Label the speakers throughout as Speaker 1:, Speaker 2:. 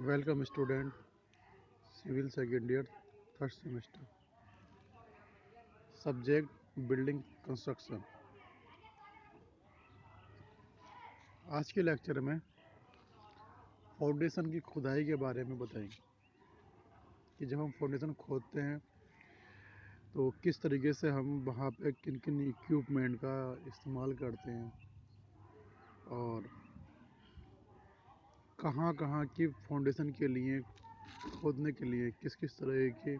Speaker 1: Welcome student, civil second year, third semester. Subject building construction. आज के lecture में foundation की खुदाई के बारे में बताएंगे कि जब हम फाउंडेशन खोदते हैं तो किस तरीके से हम वहाँ पे किन किन इक्विपमेंट का इस्तेमाल करते हैं और कहाँ कहाँ की फाउंडेशन के लिए खोदने के लिए किस किस तरह की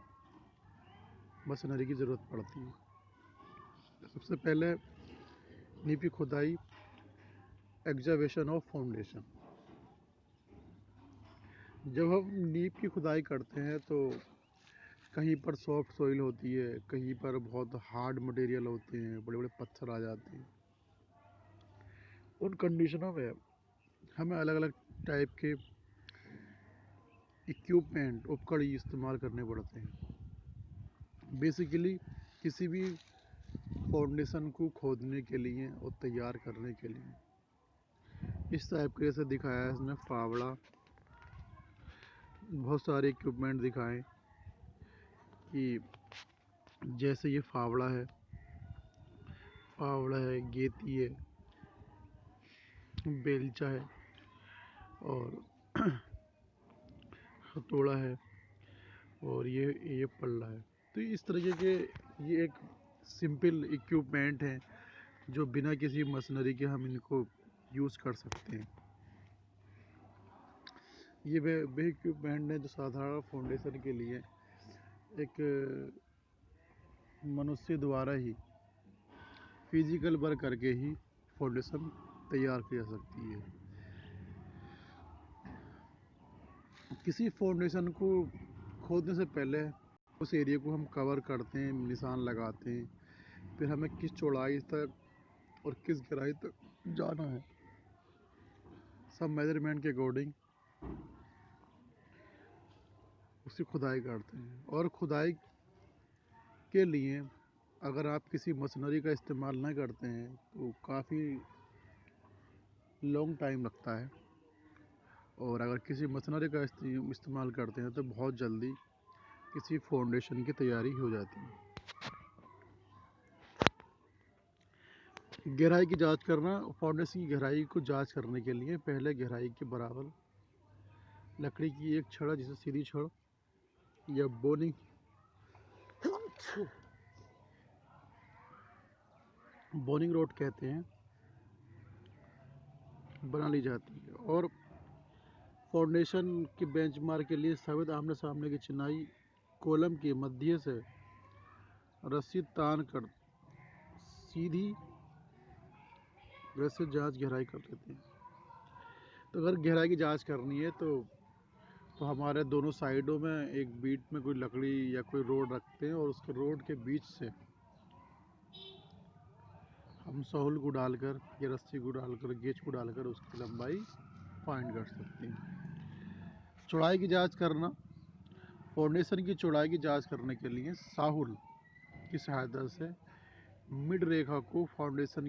Speaker 1: मशीनरी की ज़रूरत पड़ती है। सबसे पहले नींव की खुदाई, एक्सकवेशन ऑफ फाउंडेशन। जब हम नींव की खुदाई करते हैं तो कहीं पर सॉफ्ट सॉइल होती है, कहीं पर बहुत हार्ड मटेरियल होते हैं, बड़े बड़े पत्थर आ जाते हैं। उन कंडीशनों में हमें अलग अलग टाइप के इक्विपमेंट उपकरण इस्तेमाल करने पड़ते हैं। बेसिकली किसी भी फाउंडेशन को खोदने के लिए और तैयार करने के लिए इस टाइप के जैसे दिखाया है इसमें फावड़ा, बहुत सारे इक्विपमेंट दिखाएं कि जैसे ये फावड़ा है, गेती है, बेलचा है और हथौड़ा है और ये पल्ला है। तो इस तरीके के ये एक सिंपल इक्विपमेंट हैं जो बिना किसी मशीनरी के हम इनको यूज़ कर सकते हैं। ये वे इक्विपमेंट हैं जो साधारण फाउंडेशन के लिए एक मनुष्य द्वारा ही फिजिकल वर्क करके ही फाउंडेशन तैयार की जा सकती है। किसी फाउंडेशन को खोदने से पहले उस एरिया को हम कवर करते हैं, निशान लगाते हैं, फिर हमें किस चौड़ाई तक और किस गहराई तक जाना है, सब मेजरमेंट के अकॉर्डिंग उसकी खुदाई करते हैं। और खुदाई के लिए अगर आप किसी मशीनरी का इस्तेमाल न करते हैं तो काफ़ी लॉन्ग टाइम लगता है, और अगर किसी मशीनरी का इस्तेमाल करते हैं तो बहुत जल्दी किसी फाउंडेशन की तैयारी हो जाती है। गहराई की जांच करना। फाउंडेशन की गहराई को जांच करने के लिए पहले गहराई के बराबर लकड़ी की एक छड़, जिसे सीधी छड़ या बोनिंग रोड कहते हैं, बना ली जाती है। और फाउंडेशन के बेंचमार्क के लिए सफेद आमने सामने की चिनाई कॉलम के मध्य से रस्सी तान कर सीधी वैसे जांच गहराई कर लेते हैं। तो अगर गहराई की जांच करनी है तो हमारे दोनों साइडों में एक बीट में कोई लकड़ी या कोई रोड रखते हैं और उसके रोड के बीच से हम सहूल को डालकर या रस्सी को डालकर, गेज को डालकर उसकी लंबाई फाइंड कर सकते हैं। चौड़ाई की जांच करना। फाउंडेशन की चौड़ाई की जांच करने के लिए साहुल की सहायता से मिड रेखा को फाउंडेशन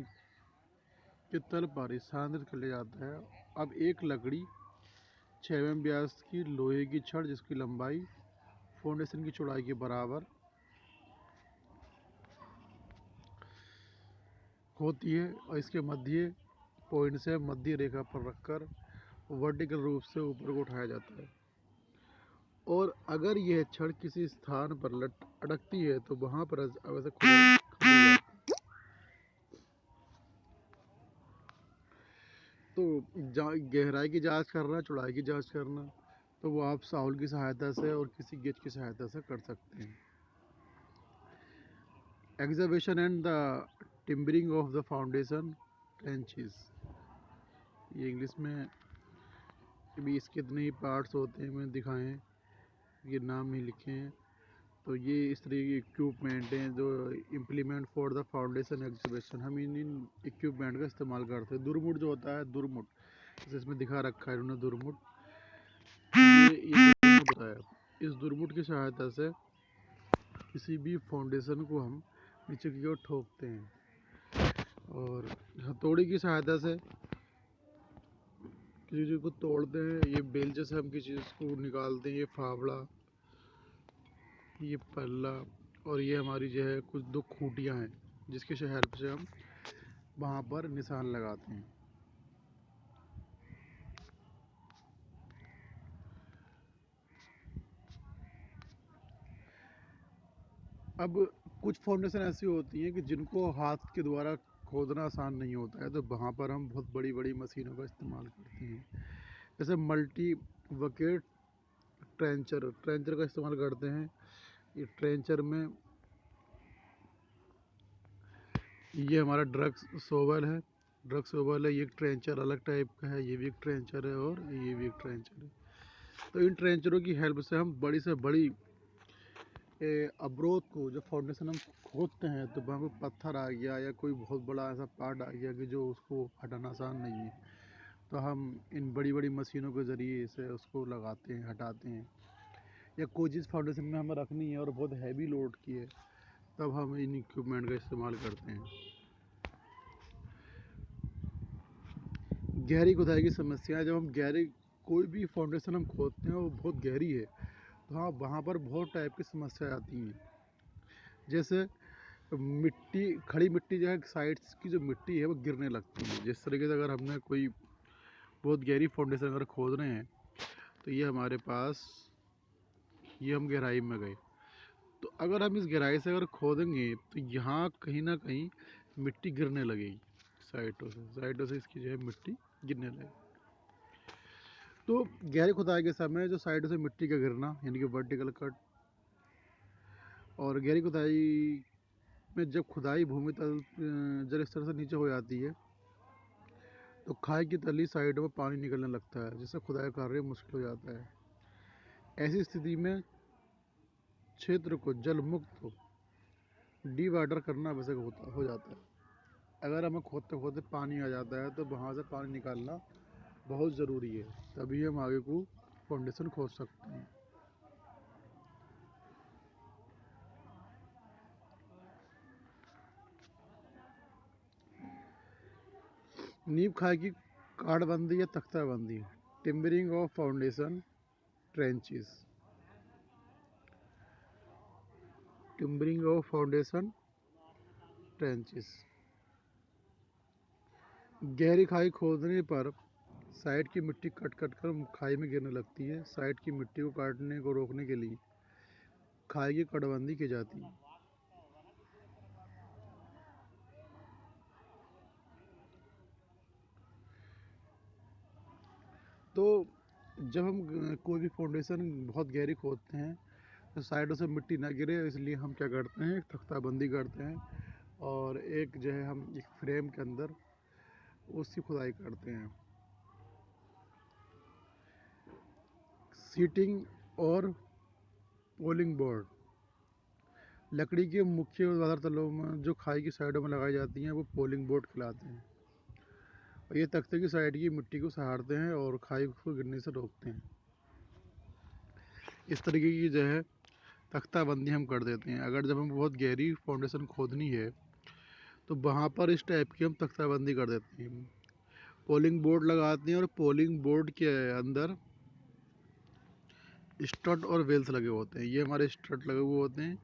Speaker 1: के तल पर स्थानांतरित कर लिया जाता है। अब एक लकड़ी 6 mm व्यास की लोहे की छड़, जिसकी लंबाई फाउंडेशन की चौड़ाई के बराबर होती है, और इसके मध्य पॉइंट से मध्य रेखा पर रखकर वर्टिकल रूप से ऊपर को उठाया जाता है। और अगर यह छड़ किसी स्थान पर अटकती है तो वहां पर अवश्य खुदाई कर ली जाती है। तो गहराई की जांच करना, चौड़ाई की जांच करना, तो वो आप साहुल की सहायता से और किसी गेज की सहायता से कर सकते हैं। Excavation and the timbering of the foundation trenches. ये इंग्लिश में भी इसके इतने ही पार्ट्स होते हैं, मैंने दिखाए हैं, ये नाम नहीं लिखे हैं। तो ये इस तरह के इक्विपमेंट हैं जो implement for the foundation excavation. हम इन इक्विपमेंट का इस्तेमाल करते हैं। दुरमुट जो होता है, दुरमुट जैसे इसमें दिखा रखा है इन्होंने दुरमुट, ये दुरमुट होता है। इस दुरमुट की सहायता से किसी भी फाउंडेशन को हम नीचे की ओर ठोकते हैं, और हथौड़ी की सहायता से किसी चीज़ को तोड़ते हैं, ये बेलचे से हम किसी चीज़ को निकालते हैं, ये फावड़ा, ये पल्ला, और ये हमारी जो है कुछ 2 खूंटियाँ हैं जिसकी हेल्प से हम वहाँ पर निशान लगाते हैं। अब कुछ फाउंडेशन ऐसी होती हैं कि जिनको हाथ के द्वारा खोदना आसान नहीं होता है, तो वहाँ पर हम बहुत बड़ी बड़ी मशीनों का इस्तेमाल करते हैं। जैसे मल्टी बकेट ट्रेंचर का इस्तेमाल करते हैं। ये ट्रेंचर में ये हमारा ड्रग शोवल है, ये एक ट्रेंचर अलग टाइप का है, ये भी एक ट्रेंचर है और ये भी एक ट्रेंचर है। तो इन ट्रेंचरों की हेल्प से हम बड़ी से बड़ी अवरोध को, जो फाउंडेशन हम खोदते हैं, तो वहाँ पर पत्थर आ गया या कोई बहुत बड़ा ऐसा पार्ट आ गया कि जो उसको हटाना आसान नहीं है, तो हम इन बड़ी बड़ी मशीनों के ज़रिए से उसको लगाते हैं, हटाते हैं। या कोई चीज़ फाउंडेशन में हमें रखनी है और बहुत हैवी लोड की है, तब हम इन इक्विपमेंट का इस्तेमाल करते हैं। गहरी खुदाई की समस्या है। जब हम गहरी कोई भी फाउंडेशन हम खोदते हैं और बहुत गहरी है, तो हाँ, वहाँ पर बहुत टाइप की समस्या आती हैं। जैसे खड़ी मिट्टी जो है, साइड्स की जो मिट्टी है वो गिरने लगती है। जिस तरीके से अगर हमने कोई बहुत गहरी फाउंडेशन अगर खोद रहे हैं, तो ये हमारे पास, ये हम गहराई में गए, तो अगर हम इस गहराई से अगर खोदेंगे तो यहाँ कहीं ना कहीं मिट्टी गिरने लगेगी, साइडों से इसकी जो है मिट्टी गिरने लगेगी। तो गहरी खुदाई के समय जो साइडों से मिट्टी का गिरना, यानी कि वर्टिकल कट, और गहरी खुदाई में जब खुदाई भूमि तल जल स्तर से नीचे हो जाती है, तो खाई की तली साइडों में पानी निकलने लगता है, जिससे खुदाई कार्य मुश्किल हो जाता है। ऐसी स्थिति में क्षेत्र को जल मुक्त डी वाटर करना आवश्यक हो जाता है। अगर हमें खोदते खोदते पानी आ जाता है, तो वहाँ से पानी निकालना बहुत ज़रूरी है, तभी हम आगे को फाउंडेशन खोद सकते हैं। नींव खाई की काटबंदी या तख्ताबंदी, timbering of foundation trenches. Timbering of foundation trenches, गहरी खाई खोदने पर साइड की मिट्टी कट कट कर खाई में गिरने लगती है। साइड की मिट्टी को काटने को रोकने के लिए खाई की कटबंदी की जाती है। तो जब हम कोई भी फाउंडेशन बहुत गहरी खोदते हैं, तो साइडों से मिट्टी ना गिरे, इसलिए हम क्या करते हैं, तख्ताबंदी करते हैं, और एक जो है हम एक फ्रेम के अंदर उसकी खुदाई करते हैं। सीटिंग और पोलिंग बोर्ड, लकड़ी के मुख्य ऊर्ध्वाधर तलों में जो खाई की साइडों में लगाई जाती हैं, वो पोलिंग बोर्ड कहलाते हैं। और ये तख्ते की साइड की मिट्टी को सहारते हैं और खाई को गिरने से रोकते हैं। इस तरीके की जो है तख्ताबंदी हम कर देते हैं। अगर जब हम बहुत गहरी फाउंडेशन खोदनी है, तो वहाँ पर इस टाइप की हम तख्ताबंदी कर देते हैं। पोलिंग बोर्ड लगाते हैं, और पोलिंग बोर्ड के अंदर स्टड और वेल्स लगे होते हैं। ये हमारे स्टड लगे हुए होते हैं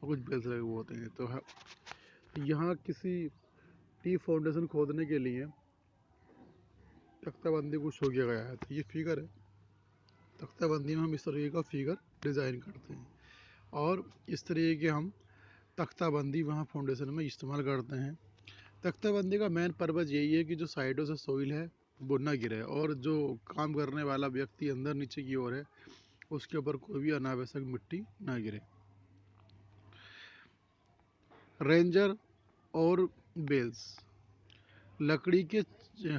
Speaker 1: और कुछ वेल्स लगे हुए होते हैं। तो यहाँ किसी टी फाउंडेशन खोदने के लिए तख्ताबंदी को शो किया गया है। तो ये फिगर है, तख्ताबंदी में हम इस तरीके का फिगर डिज़ाइन करते हैं, और इस तरीके के हम तख्ताबंदी वहाँ फाउंडेशन में इस्तेमाल करते हैं। तख्ताबंदी का मेन पर्पज़ यही है कि जो साइडों से सोइल है वो ना गिरे, और जो काम करने वाला व्यक्ति अंदर नीचे की ओर है, उसके ऊपर कोई भी अनावश्यक मिट्टी ना गिरे। रेंजर और बेल्स, लकड़ी के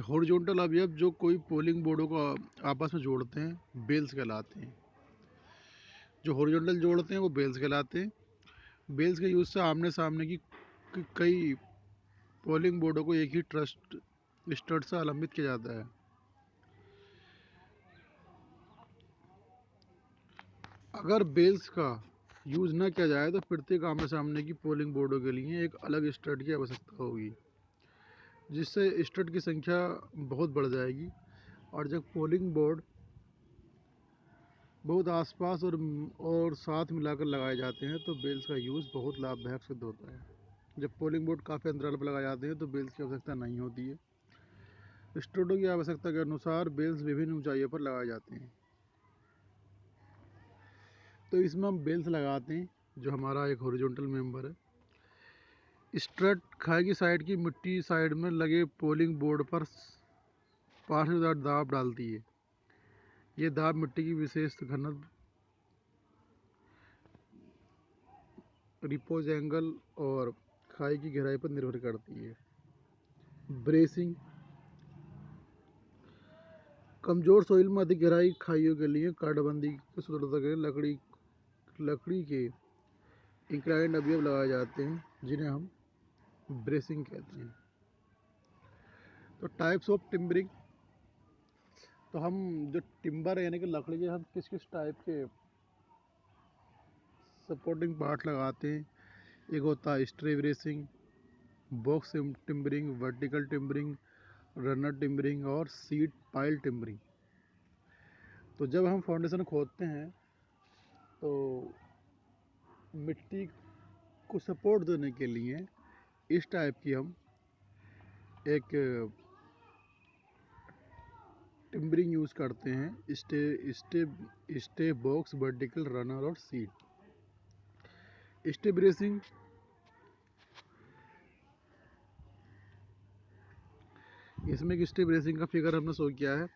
Speaker 1: हॉरिजॉन्टल अवयव जो कोई पोलिंग बोर्डों को आपस में जोड़ते हैं, बेल्स कहलाते हैं। जो हॉरिजॉन्टल जोड़ते हैं वो बेल्स कहलाते हैं। बेल्स के यूज़ से आमने सामने की कई पोलिंग बोर्डों को एक ही ट्रस्ट स्टड से आलंबित किया जाता है। अगर बेल्स का यूज़ न किया जाए, तो प्रत्येक आमने सामने की पोलिंग बोर्डों के लिए एक अलग स्टड की आवश्यकता होगी, जिससे स्टड की संख्या बहुत बढ़ जाएगी। और जब पोलिंग बोर्ड बहुत आसपास और साथ मिलाकर लगाए जाते हैं तो बेल्स का यूज़ बहुत लाभदायक सिद्ध होता है। जब पोलिंग बोर्ड काफ़ी अंतराल पर लगाए जाते हैं तो बेल्स की आवश्यकता नहीं होती है। स्टूडियो की आवश्यकता के अनुसार बेल्स विभिन्न ऊंचाइयों पर लगाए जाते हैं। तो इसमें हम बेल्स लगाते हैं, जो हमारा एक हॉरिजॉन्टल मेंबर है। स्ट्रट खाई की साइड की मिट्टी साइड में लगे पोलिंग बोर्ड पर पार्श्वदार दाब डालती है। ये दाब मिट्टी की विशेष घनत्व, रिपोज एंगल और खाई की गहराई पर निर्भर करती है। ब्रेसिंग, कमजोर सोइल में अधिक गहराई खाइयों के लिए काटबंदी की सुदृढ़ता के लिए लकड़ी के इंक्लाइंड अवयव लगाए जाते हैं, जिन्हें हम ब्रेसिंग कहते हैं। तो टाइप्स ऑफ टिम्बरिंग, तो हम जो टिम्बर है यानी कि लकड़ी के हम किस किस टाइप के सपोर्टिंग पार्ट लगाते हैं। एक होता है stay bracing, box timbering, vertical timbering, runner timbering और सीट पाइल टिम्बरिंग। तो जब हम फाउंडेशन खोदते हैं तो मिट्टी को सपोर्ट देने के लिए इस टाइप की हम एक टिम्बरिंग यूज़ करते हैं। स्टे बॉक्स, वर्टिकल, रनर और सीट। स्टे ब्रेसिंग, इसमें एक स्टे ब्रेसिंग का फिगर हमने शो किया है।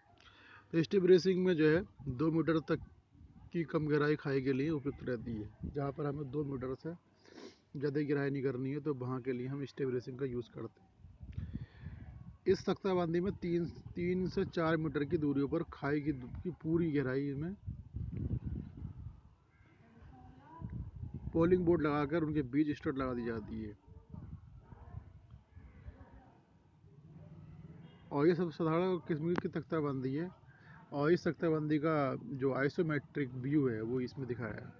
Speaker 1: तो स्टे ब्रेसिंग में जो है 2 मीटर तक की कम गहराई खाई के लिए उपयुक्त रहती है। जहाँ पर हमें 2 मीटर से ज़्यादा गहराई नहीं करनी है तो वहाँ के लिए हम स्टे ब्रेसिंग का यूज़ करते हैं। इस तख्ताबंदी में 3 से 4 मीटर की दूरियों पर खाई की पूरी गहराई में पोलिंग बोर्ड लगाकर उनके बीच स्टड लगा दी जाती है। और ये सब साधारण किस्म की तख्ताबंदी है। और इस तख्ताबंदी का जो आइसोमेट्रिक व्यू है वो इसमें दिखाया है।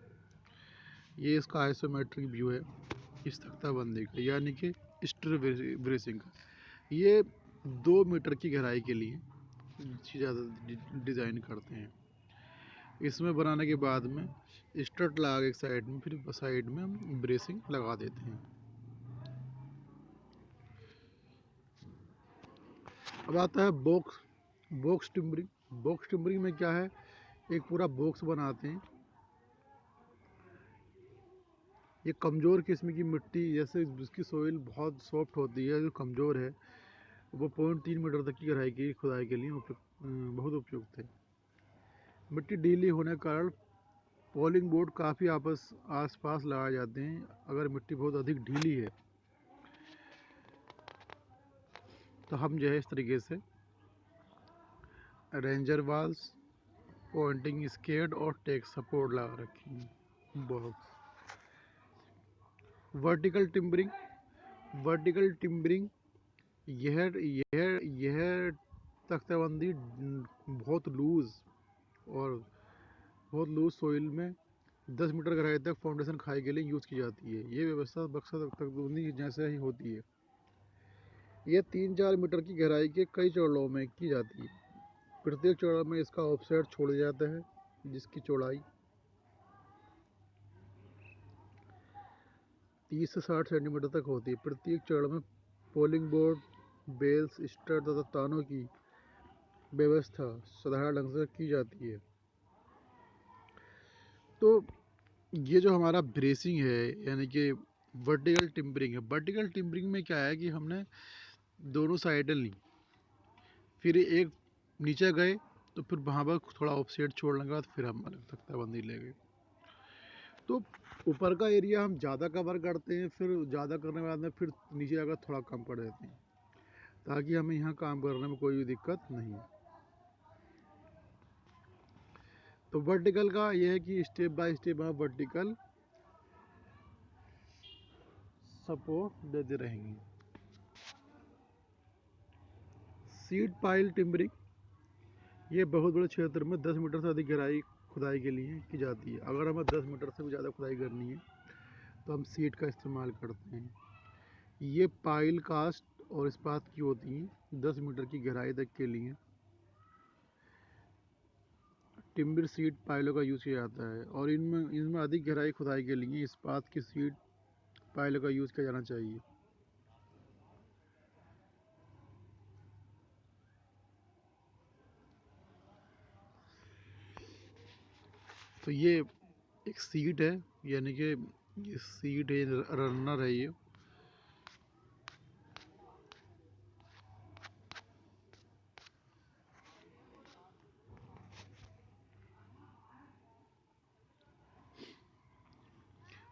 Speaker 1: ये इसका आइसोमेट्रिक व्यू है इस तख्ताबंदी का, यानी कि स्टर ब्रेसिंग का। ये 2 मीटर की गहराई के लिए ज़्यादा डिज़ाइन करते हैं। इसमें बनाने के बाद में स्टड लगा के एक साइड में, फिर साइड में हम ब्रेसिंग लगा देते हैं। अब आता है बॉक्स टिम्बरिंग। बॉक्स टिम्बरिंग में क्या है, एक पूरा बॉक्स बनाते हैं। ये कमज़ोर किस्म की मिट्टी, जैसे जिसकी सोइल बहुत सॉफ्ट होती है, जो कमज़ोर है, वो 0.3 मीटर तक की गहराई की खुदाई के लिए बहुत उपयुक्त है। मिट्टी ढीली होने के कारण पोलिंग बोर्ड काफ़ी आसपास लगाए जाते हैं। अगर मिट्टी बहुत अधिक ढीली है तो हम जो है इस तरीके से रेंजर वाल्स, पॉइंटिंग स्केड और टेक सपोर्ट लगा रखेंगे। बॉक्स वर्टिकल टिम्बरिंग, यह यह यह तख्ताबंदी और बहुत लूज सोइल में 10 मीटर गहराई तक फाउंडेशन खाई के लिए यूज़ की जाती है। ये व्यवस्था बक्सा तख्ताबंदी जैसे ही होती है। यह 3-4 मीटर की गहराई के कई चौड़ों में की जाती है। प्रत्येक चौड़ा में इसका ऑफसेट छोड़ा जाता है, जिसकी चौड़ाई 30 से 60 सेंटीमीटर तक होती है। प्रत्येक चौड़ा में पोलिंग बोर्ड, बेल्स, स्टड तथा तानों की व्यवस्था साधारण ढंग से की जाती है। तो ये जो हमारा ब्रेसिंग है यानी कि वर्टिकल टिम्बरिंग है। वर्टिकल टिम्बरिंग में क्या है कि हमने दोनों साइडें ली, फिर एक नीचे गए तो फिर वहाँ पर थोड़ा ऑफसेट छोड़ने के बाद फिर हम तख्ताबंदी ले गए। तो ऊपर का एरिया हम ज़्यादा कवर करते हैं, फिर ज़्यादा करने के बाद में फिर नीचे जाकर थोड़ा कम कर देते हैं, ताकि हमें यहाँ काम करने में कोई भी दिक्कत नहीं है। तो वर्टिकल का यह है कि स्टेप बाय स्टेप आप वर्टिकल सपोर्ट देते रहेंगे। सीट पाइल टिम्बरिंग, ये बहुत बड़े क्षेत्र में 10 मीटर से अधिक गहराई खुदाई के लिए की जाती है। अगर हमें 10 मीटर से भी ज़्यादा खुदाई करनी है तो हम सीट का इस्तेमाल करते हैं। ये पाइल कास्ट और इस्पात की होती हैं 10 मीटर की गहराई तक के लिए। टिम्बर सीट पाइलों का यूज़ किया जाता है और इनमें इनमें अधिक गहराई खुदाई के लिए इस्पात की सीट पाइलों का यूज़ किया जाना चाहिए। तो ये एक सीट है, यानी कि ये सीट है, रनर है ये।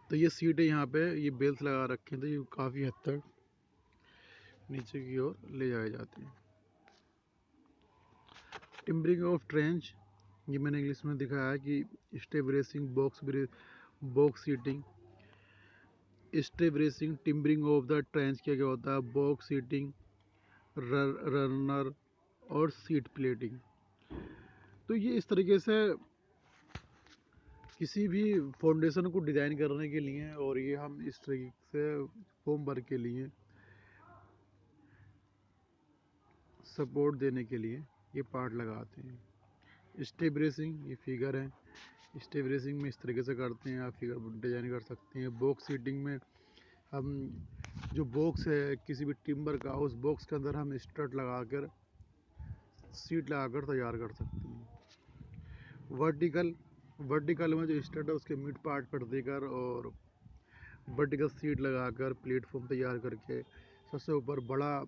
Speaker 1: तो ये सीट है, यहाँ पे ये बेल्ट लगा रखे हैं, तो ये काफ़ी हद तक नीचे की ओर ले जाए जाते हैं। टिम्बरिंग ऑफ ट्रेंच, ये मैंने इंग्लिश में दिखाया है कि stay bracing, box sheeting. Stay bracing, timbering of the trench क्या क्या होता है, बॉक्स सीटिंग, रनर और सीट प्लेटिंग। तो ये इस तरीके से किसी भी फाउंडेशन को डिज़ाइन करने के लिए, और ये हम इस तरीके से फॉर्म वर्क के लिए सपोर्ट देने के लिए ये पार्ट लगाते हैं। स्टे ब्रेसिंग, ये फिगर है, स्टे ब्रेसिंग में इस तरीके से करते हैं, आप फिगर डिज़ाइन कर सकते हैं। बॉक्स सीटिंग में हम जो बॉक्स है किसी भी टिम्बर का, उस बॉक्स के अंदर हम स्ट्रट लगाकर सीट लगाकर तैयार कर सकते हैं। वर्टिकल में जो स्ट्रट है उसके मिड पार्ट पर देकर और वर्टिकल सीट लगाकर प्लेटफॉर्म तैयार करके सबसे ऊपर बड़ा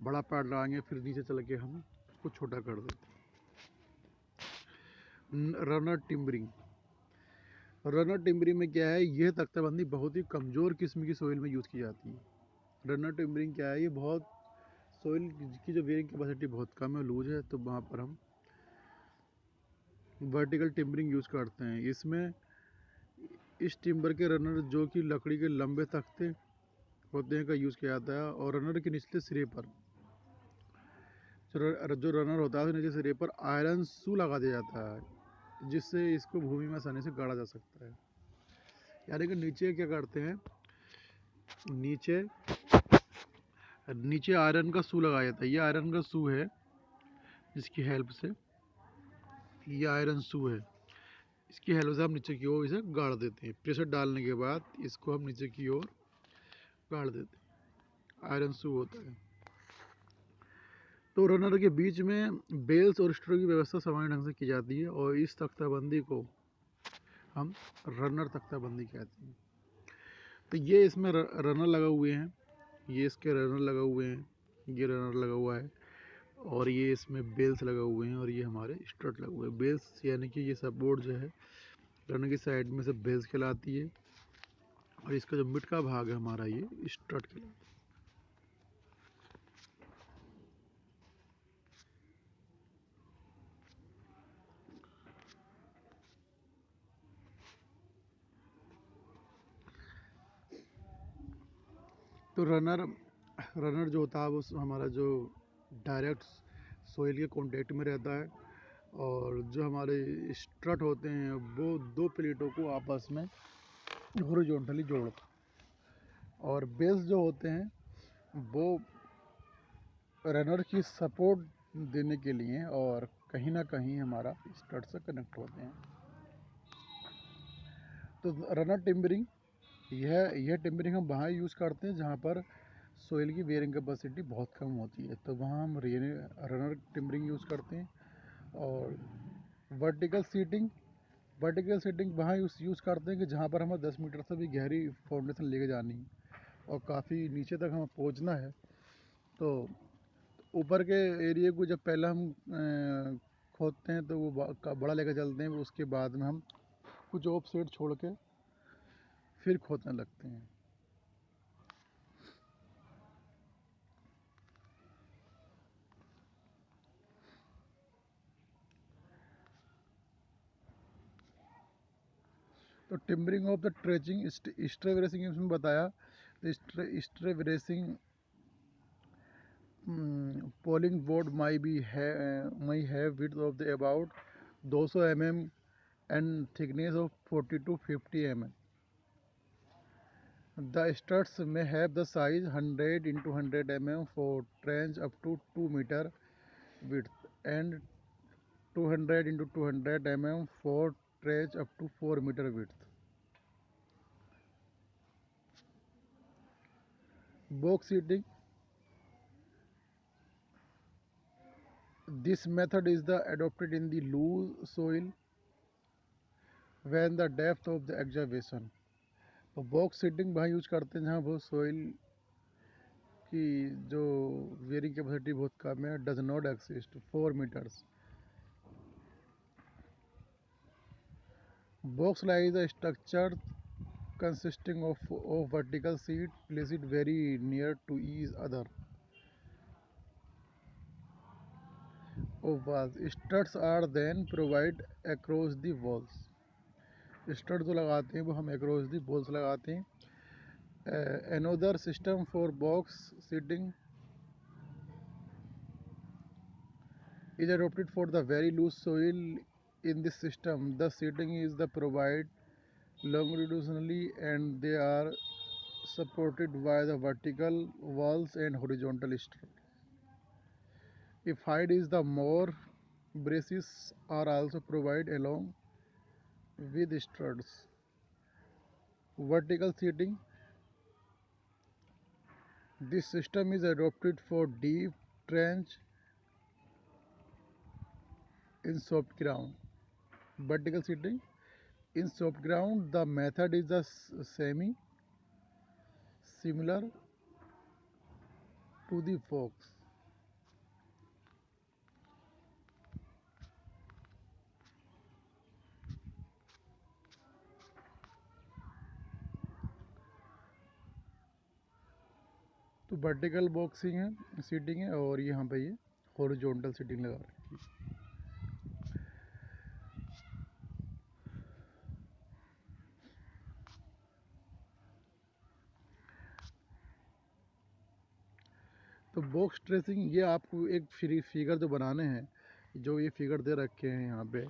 Speaker 1: बड़ा पार्ट लगाएंगे, फिर नीचे चल के हम उसको छोटा कर देते हैं। रनर टिम्बरिंग में क्या है, यह तख्ताबंदी बहुत ही कमज़ोर किस्म की सोइल में यूज़ की जाती है। रनर टिम्बरिंग क्या है, ये बहुत सोइल की जो वेयरिंग कैपेसिटी बहुत कम है, लूज है, तो वहाँ पर हम वर्टिकल टिम्बरिंग यूज़ करते हैं। इसमें इस टिम्बर के रनर जो कि लकड़ी के लंबे तख्ते होते हैं का यूज़ किया जाता है, और रनर के निचले सिरे पर जो रनर होता है नीचे सिरे पर आयरन शू लगा दिया जाता है, जिससे इसको भूमि में आसानी से गाड़ा जा सकता है। यानी कि नीचे क्या करते हैं, नीचे नीचे आयरन का शू लगाया जाता है। ये आयरन का शू है, जिसकी हेल्प से, ये आयरन शू है, इसकी हेल्प से हम नीचे की ओर इसे गाड़ देते हैं। प्रेशर डालने के बाद इसको हम नीचे की ओर गाड़ देते हैं, आयरन शू होता है। तो रनर के बीच में बेल्स और स्ट्रो की व्यवस्था सामान्य ढंग से की जाती है, और इस तख्ताबंदी को हम रनर तख्ताबंदी कहते हैं। तो ये इसमें रनर लगा हुए हैं, ये इसके रनर लगा हुए हैं, ये रनर लगा हुआ है, और ये इसमें बेल्स लगा हुए हैं, और ये हमारे स्ट्रट लगे हुए हैं। बेल्स यानी कि ये सपोर्ट जो है रनर की साइड में से बेल्स कहलाती है, और इसका जो मिड का भाग है हमारा, ये स्ट्रट कहलाता है। तो रनर जो होता है वो हमारा जो डायरेक्ट सोइल के कांटेक्ट में रहता है, और जो हमारे स्ट्रट होते हैं वो दो प्लेटों को आपस में हॉरिजॉन्टली जोड़ते हैं, और बेल्स जो होते हैं वो रनर की सपोर्ट देने के लिए और कहीं ना कहीं हमारा स्ट्रट से कनेक्ट होते हैं। तो रनर टिम्बरिंग, यह टिम्बरिंग हम वहाँ यूज़ करते हैं जहाँ पर सोइल की बेयरिंग कैपेसिटी बहुत कम होती है, तो वहाँ हम रनर टिम्बरिंग यूज़ करते हैं। और वर्टिकल सीटिंग, वहाँ यूज़ करते हैं कि जहाँ पर हमें 10 मीटर से भी गहरी फाउंडेशन लेके जानी है और काफ़ी नीचे तक हमें पहुँचना है, तो ऊपर के एरिया को जब पहले हम खोदते हैं तो वो बड़ा लेकर चलते हैं, उसके बाद में हम कुछ ऑफ सेट छोड़ के फिर खोदने लगते हैं। तो timbering of the trenching, stay bracing इसमें बताया। तो stay bracing poling board may have width of the about 200 mm and thickness of 40 to 50 mm. The struts may have the size 100 into 100 mm for trench up to 2 meter width, and 200 into 200 mm for trench up to 4 meter width. Box seating. This method is adopted in the loose soil when the depth of the excavation. तो box seating वहाँ use करते हैं जहाँ बहुत soil की जो wearing capacity बहुत कम है, does not exist 4 meters. Box like is a structure consisting of vertical seat placed very near to each other of walls. Studs are then provided across the walls. Stud जो लगाते हैं वो हम across the walls लगाते हैं. Another system for box seating is adopted for the very loose soil. In this system, the seating is provided longitudinally and they are supported by the vertical walls and horizontal struts. If height is the more, braces are also provided along with struts. Vertical seating. This system is adopted for deep trench in soft ground. Vertical seating. In soft ground, the method is similar to the box. तो vertical boxing है, seating है, और यहाँ पे ये horizontal seating लगा रखी है. तो बॉक्स ट्रेसिंग, ये आपको एक फ्री फिगर जो बनाने हैं, जो ये फिगर दे रखे हैं यहाँ पे,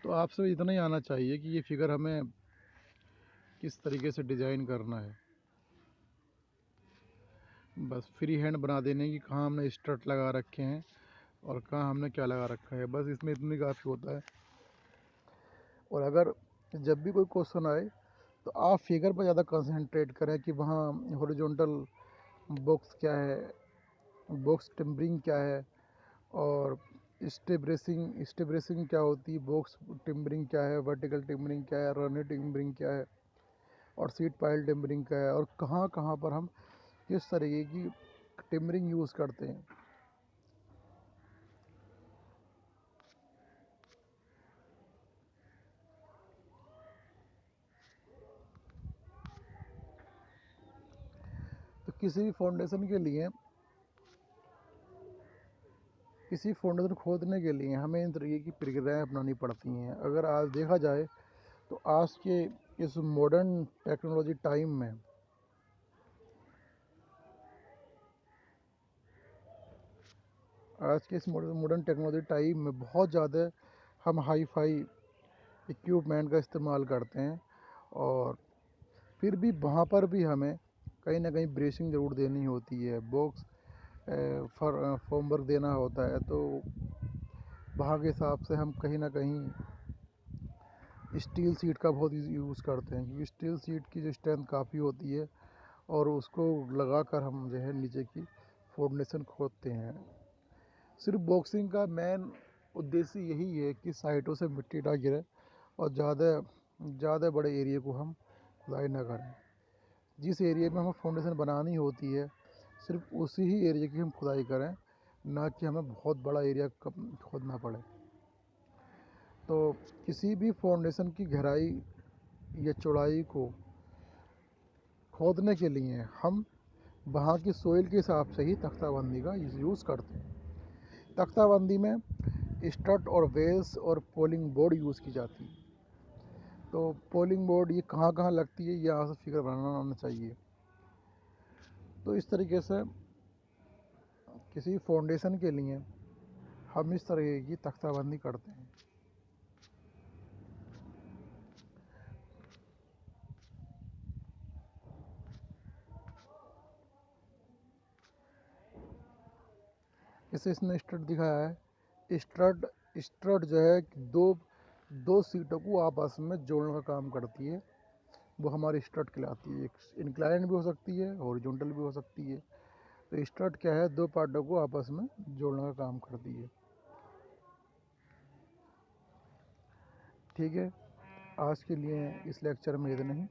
Speaker 1: तो आपसे इतना ही आना चाहिए कि ये फिगर हमें किस तरीके से डिज़ाइन करना है. बस फ्री हैंड बना देने की कहाँ हमने स्ट्रट लगा रखे हैं और कहाँ हमने क्या लगा रखा है, बस इसमें इतनी काफ़ी होता है. और अगर जब भी कोई क्वेश्चन आए तो आप फिगर पर ज़्यादा कंसंट्रेट करें कि वहाँ हॉरिजॉन्टल बॉक्स क्या है, बॉक्स टिम्बरिंग क्या है, और स्टेब्रेसिंग क्या होती है, बॉक्स टिम्बरिंग क्या है, वर्टिकल टिम्बरिंग क्या है, रनर टिम्बरिंग क्या है, और सीट पाइल टिम्बरिंग क्या है, और कहाँ कहाँ पर हम किस तरीके की टिम्बरिंग यूज़ करते हैं. तो किसी फाउंडेशन खोदने के लिए हमें इन तरीके की प्रक्रियाएं अपनानी पड़ती हैं. अगर आज देखा जाए तो आज के इस मॉडर्न टेक्नोलॉजी टाइम में बहुत ज़्यादा हम हाई फाई इक्विपमेंट का इस्तेमाल करते हैं, और फिर भी वहाँ पर भी हमें कहीं ना कहीं ब्रेसिंग ज़रूर देनी होती है, बॉक्स फॉर्म वर्क देना होता है. तो वहाँ के हिसाब से हम कहीं ना कहीं स्टील सीट का बहुत यूज़ करते हैं, क्योंकि स्टील सीट की जो स्ट्रेंथ काफ़ी होती है, और उसको लगाकर हम जो है नीचे की फाउंडेशन खोदते हैं. सिर्फ बॉक्सिंग का मेन उद्देश्य यही है कि साइडों से मिट्टी ना गिरे और ज़्यादा बड़े एरिया को हम खुदाई ना करें. जिस एरिया में हमें फाउंडेशन बनानी होती है, सिर्फ उसी ही एरिया की हम खुदाई करें, ना कि हमें बहुत बड़ा एरिया खोदना पड़े. तो किसी भी फाउंडेशन की गहराई या चौड़ाई को खोदने के लिए हम वहाँ की सोइल के हिसाब से ही तख्ताबंदी का यूज़ करते हैं. तख्ताबंदी में स्टड और वेल्स और पोलिंग बोर्ड यूज़ की जाती है. तो पोलिंग बोर्ड ये कहाँ कहाँ लगती है, ये यहाँ से फिगर बनाना आना चाहिए. तो इस तरीके से किसी फाउंडेशन के लिए हम इस तरह की तख्ताबंदी करते हैं. जैसे इसने स्टड दिखाया है, स्टड स्ट्रट जो है कि दो सीटों को आपस में जोड़ने का काम करती है, वो हमारी स्ट्रट कहलाती है। एक इंक्लाइन भी हो सकती है, हॉरिजॉन्टल भी हो सकती है। तो स्ट्रट क्या है, दो पार्टों को आपस में जोड़ने का काम करती है। ठीक है, आज के लिए इस लेक्चर में इतना ही।